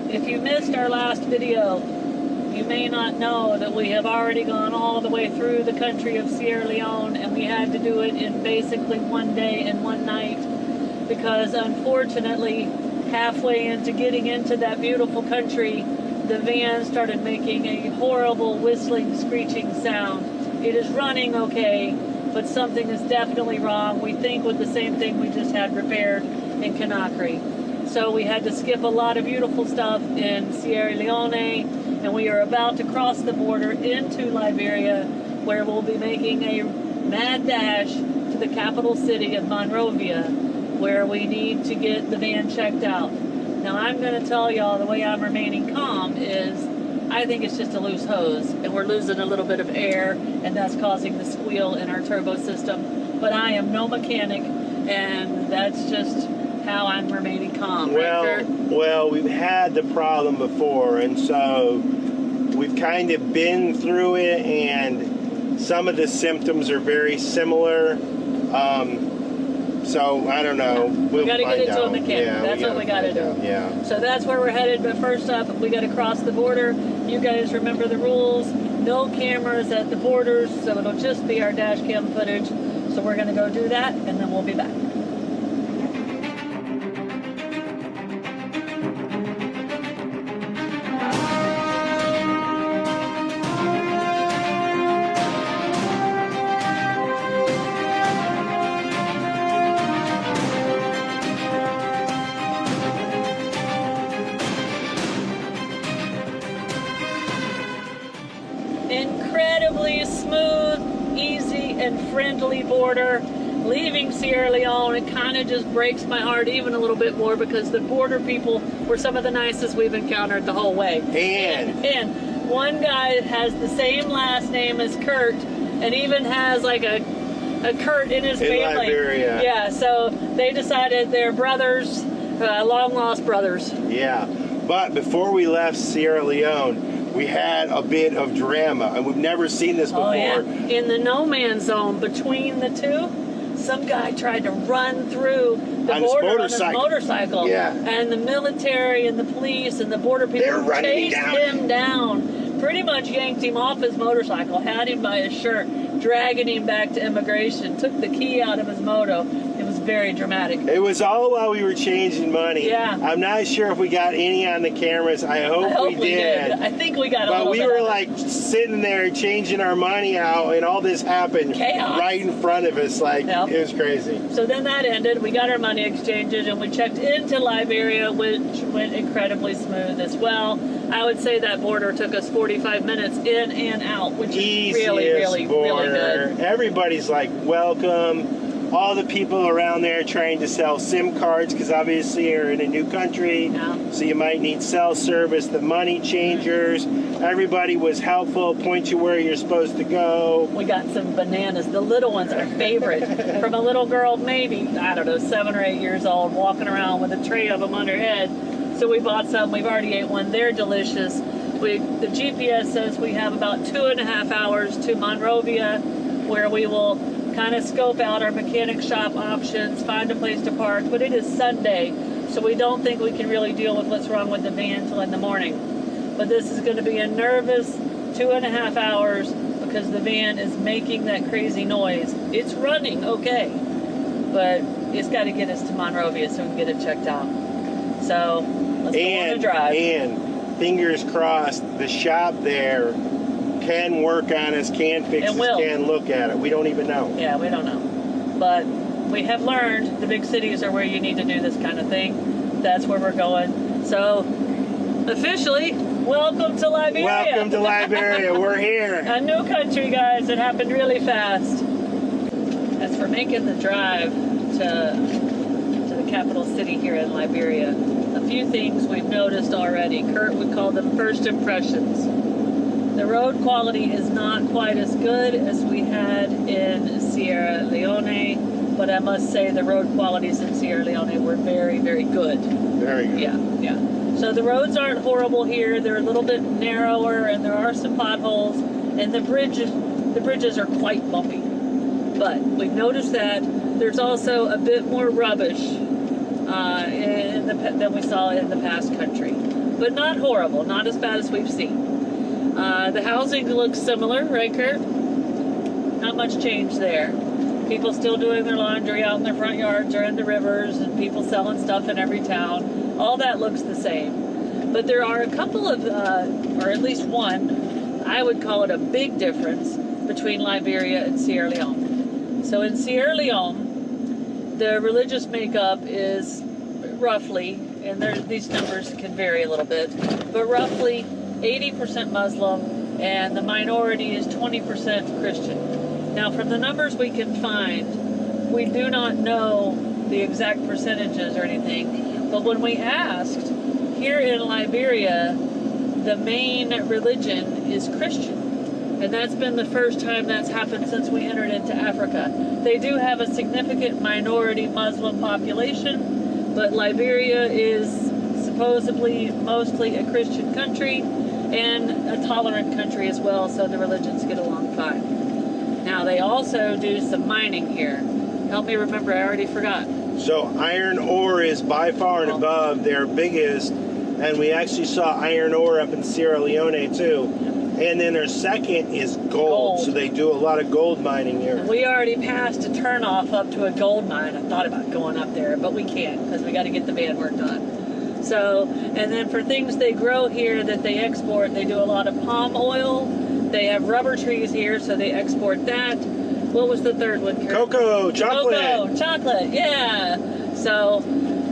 If you missed our last video, you may not know that we have already gone all the way through the country of Sierra Leone, and we had to do it in basically one day and one night because unfortunately, halfway into getting into that beautiful country, the van started making a horrible whistling, screeching sound. It is running okay, but something is definitely wrong. We think with the same thing we just had repaired in Conakry. So we had to skip a lot of beautiful stuff in Sierra Leone, and we are about to cross the border into Liberia, where we'll be making a mad dash to the capital city of Monrovia, where we need to get the van checked out. Now I'm going to tell y'all the way I'm remaining calm is I think it's just a loose hose, and we're losing a little bit of air, and that's causing the squeal in our turbo system. But I am no mechanic, and that's just how I'm remaining calm. Well, we've had the problem before, and so we've kind of been through it, and some of the symptoms are very similar. So I don't know. We got to get it to a mechanic. Yeah, that's what we got to do. Yeah. So that's where we're headed. But first up, we got to cross the border. You guys remember the rules. No cameras at the borders, so it'll just be our dash cam footage. So we're going to go do that, and then we'll be back. Incredibly smooth, easy, and friendly border. Leaving Sierra Leone, it kind of just breaks my heart even a little bit more because the border people were some of the nicest we've encountered the whole way. And one guy has the same last name as Kurt, and even has like a Kurt in his family. Liberia. Yeah, so they decided they're brothers, long lost brothers. Yeah, but before we left Sierra Leone, we had a bit of drama, and we've never seen this before. Oh, yeah. In the no man's zone between the two, some guy tried to run through the border on his motorcycle. Yeah. And the military and the police and the border people chased him down. Pretty much yanked him off his motorcycle, had him by his shirt, dragging him back to immigration, took the key out of his moto. It was very dramatic. It was all while we were changing money. Yeah. I'm not sure if we got any on the cameras. I hope we did. I think we got a little bit. But we were of like sitting there changing our money out, and all this happened right in front of us. Like, it was crazy. So then that ended. We got our money exchanged, and we checked into Liberia, which went incredibly smooth as well. I would say that border took us 45 minutes in and out, which is really good. Everybody's like, welcome. All the people around there trying to sell SIM cards, because obviously you're in a new country, so you might need cell service. The money changers, everybody was helpful, point you where you're supposed to go. We got some bananas. The little ones are favorite. From a little girl, maybe, I don't know, 7 or 8 years old, walking around with a tray of them on her head. So we bought some. We've already ate one. They're delicious. The GPS says we have about 2.5 hours to Monrovia, where we will kind of scope out our mechanic shop options, find a place to park. But it is Sunday, so we don't think we can really deal with what's wrong with the van till in the morning. But this is going to be a nervous 2.5 hours because the van is making that crazy noise. It's running okay, but it's got to get us to Monrovia so we can get it checked out. So let's go on a drive. And fingers crossed, the shop there can work on us, can fix us, can look at it. We don't even know. Yeah, we don't know. But we have learned the big cities are where you need to do this kind of thing. That's where we're going. So, officially, welcome to Liberia. Welcome to Liberia. We're here. A new country, guys. It happened really fast. As for making the drive to the capital city here in Liberia, a few things we've noticed already. Kurt would call them first impressions. The road quality is not quite as good as we had in Sierra Leone, but I must say the road qualities in Sierra Leone were very, very good. Very good. Yeah. So the roads aren't horrible here. They're a little bit narrower, and there are some potholes, and the bridges are quite bumpy. But we've noticed that there's also a bit more rubbish than we saw in the past country. but not horrible, not as bad as we've seen. The housing looks similar, right, Kurt? Not much change there. People still doing their laundry out in their front yards or in the rivers, and people selling stuff in every town. All that looks the same. But there are a couple of, or at least one, I would call it a big difference between Liberia and Sierra Leone. So in Sierra Leone, the religious makeup is roughly, and these numbers can vary a little bit, but roughly 80% Muslim, and the minority is 20% Christian. Now, from the numbers we can find, we do not know the exact percentages or anything, but when we asked, here in Liberia, the main religion is Christian, and that's been the first time that's happened since we entered into Africa. They do have a significant minority Muslim population, but Liberia is supposedly mostly a Christian country and a tolerant country as well, so the religions get along fine. Now, they also do some mining here. Help me remember, I already forgot. So iron ore is by far and above their biggest, and we actually saw iron ore up in Sierra Leone too. And then their second is gold. So they do a lot of gold mining here. We already passed a turnoff up to a gold mine. I thought about going up there, but we can't because we got to get the van work done. So, and then for things they grow here that they export, they do a lot of palm oil. They have rubber trees here, so they export that. What was the third one, Kurt? Cocoa, chocolate. Cocoa, chocolate, yeah. So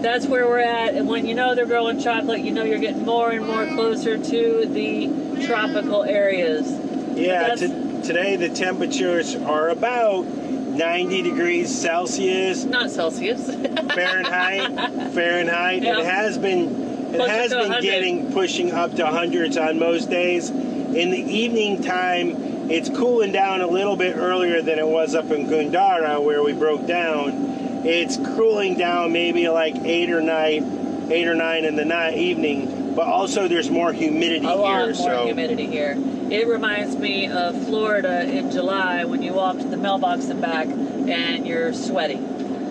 that's where we're at. And when you know they're growing chocolate, you know you're getting more and more closer to the tropical areas. Yeah, today the temperatures are about 90 degrees Celsius. Not Celsius. Fahrenheit. Fahrenheit. Yeah. It has been pushing up to hundreds on most days. In the evening time, it's cooling down a little bit earlier than it was up in Gundara where we broke down. It's cooling down maybe like 8 or 9 in the evening, but also there's more humidity here. A lot more humidity here. It reminds me of Florida in July when you walk to the mailbox and back and you're sweaty.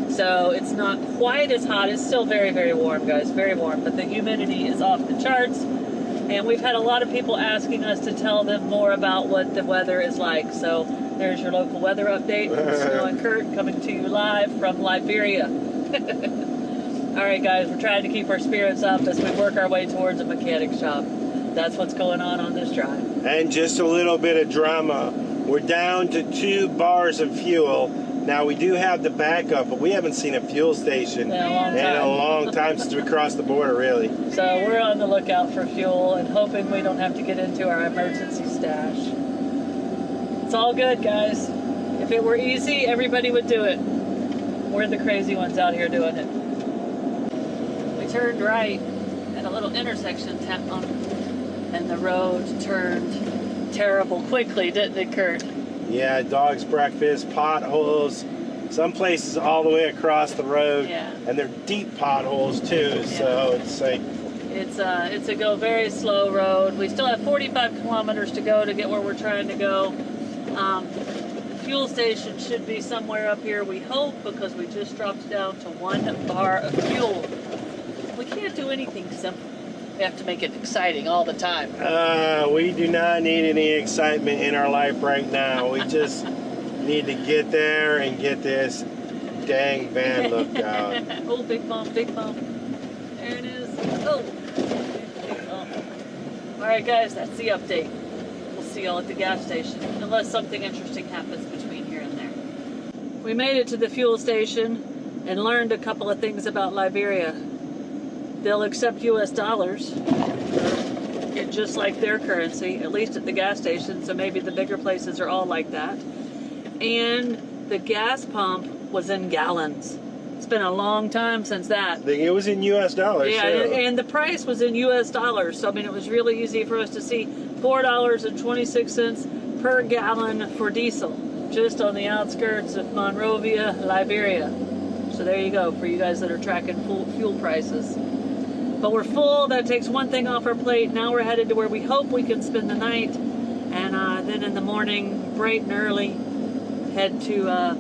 So it's not quite as hot. It's still very, very warm, guys, very warm, but the humidity is off the charts. And we've had a lot of people asking us to tell them more about what the weather is like. So there's your local weather update from Snow and Kurt coming to you live from Liberia. All right, guys, we're trying to keep our spirits up as we work our way towards a mechanic shop. That's what's going on this drive. And just a little bit of drama. We're down to 2 bars of fuel. Now, we do have the backup, but we haven't seen a fuel station in a long time since we crossed the border, really. So we're on the lookout for fuel and hoping we don't have to get into our emergency stash. It's all good, guys. If it were easy, everybody would do it. We're the crazy ones out here doing it. We turned right at a little intersection and the road turned terrible quickly, didn't it, Kurt? Yeah, dog's breakfast, potholes, some places all the way across the road, and they're deep potholes too, so it's like... It's a very slow road. We still have 45 kilometers to go to get where we're trying to go. The fuel station should be somewhere up here, we hope, because we just dropped down to 1 bar of fuel. We can't do anything simple. We have to make it exciting all the time. We do not need any excitement in our life right now. We just need to get there and get this dang van looked out. Oh, big bump, big bump. There it is. Oh, big bump. All right, guys, that's the update. We'll see y'all at the gas station, unless something interesting happens between here and there. We made it to the fuel station and learned a couple of things about Liberia. They'll accept US dollars, just like their currency, at least at the gas station, so maybe the bigger places are all like that. And the gas pump was in gallons. It's been a long time since that. It was in US dollars, yeah, and the price was in US dollars, so I mean it was really easy for us to see $4.26 per gallon for diesel, just on the outskirts of Monrovia, Liberia. So there you go, for you guys that are tracking fuel prices. But we're full. That takes one thing off our plate. Now we're headed to where we hope we can spend the night. And then in the morning, bright and early, head to a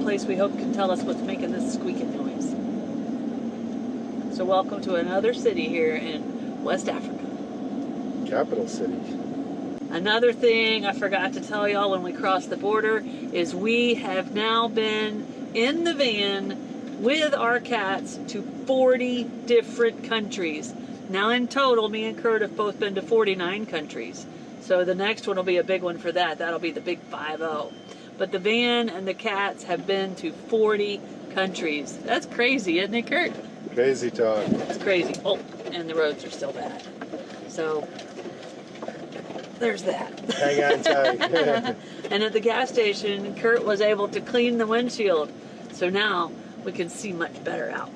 place we hope can tell us what's making this squeaking noise. So welcome to another city here in West Africa. Capital city. Another thing I forgot to tell y'all when we crossed the border is we have now been in the van with our cats to 40 different countries. Now in total, me and Kurt have both been to 49 countries. So the next one will be a big one for that. That'll be the big 5-0. But the van and the cats have been to 40 countries. That's crazy, isn't it, Kurt? Crazy talk. It's crazy. Oh, and the roads are still bad. So there's that. Hang on tight. And at the gas station, Kurt was able to clean the windshield. So now we can see much better out.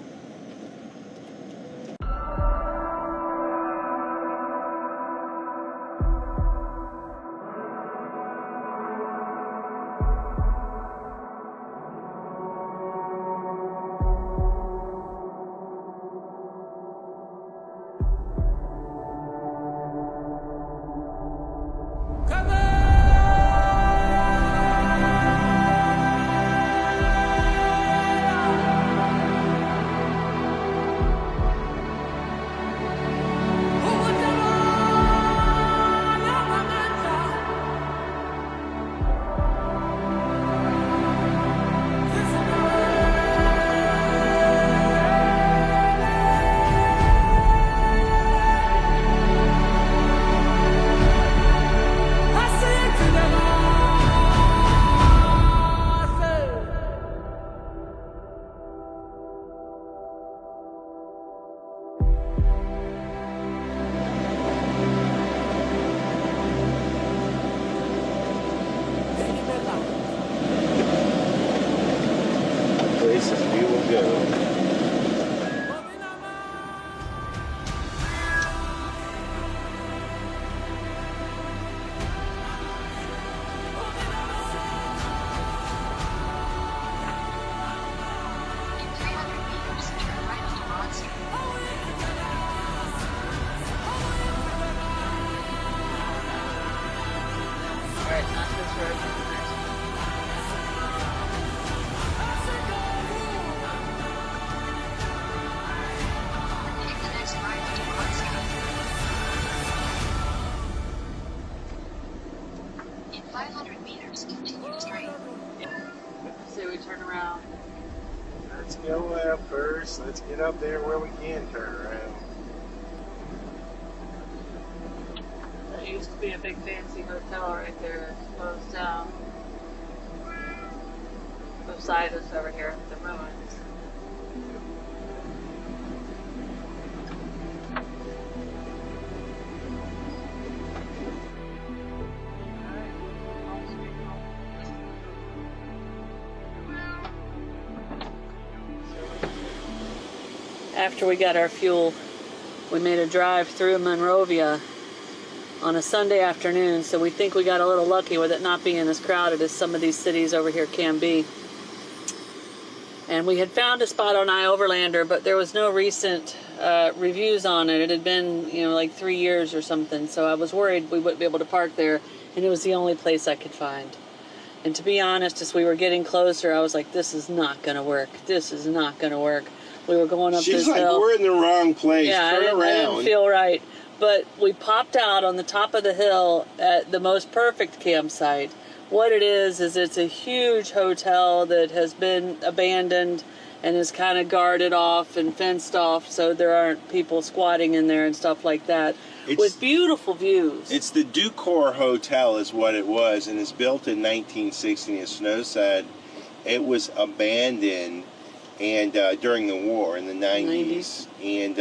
Places we will go. Alright, not this road. In 500 meters, continue straight. Say we turn around. Let's go up first. Let's get up there where we can turn around. That used to be a big fancy hotel right there. It's closed down. Beside us over here, the ruins. After we got our fuel, we made a drive through Monrovia on a Sunday afternoon, so we think we got a little lucky with it not being as crowded as some of these cities over here can be. And we had found a spot on iOverlander, but there was no recent reviews on it. It had been, like 3 years or something, so I was worried we wouldn't be able to park there, and it was the only place I could find. And to be honest, as we were getting closer, I was like, this is not going to work. This is not going to work. We were going up this She's like, hill. we're in the wrong place. Yeah, Turn I didn't around. feel right. But we popped out on the top of the hill at the most perfect campsite. What it is it's a huge hotel that has been abandoned and is kind of guarded off and fenced off so there aren't people squatting in there and stuff like that. With beautiful views. It's the Ducor Hotel is what it was, and it's built in 1960. As Snow said, it was abandoned and during the war in the 90s. And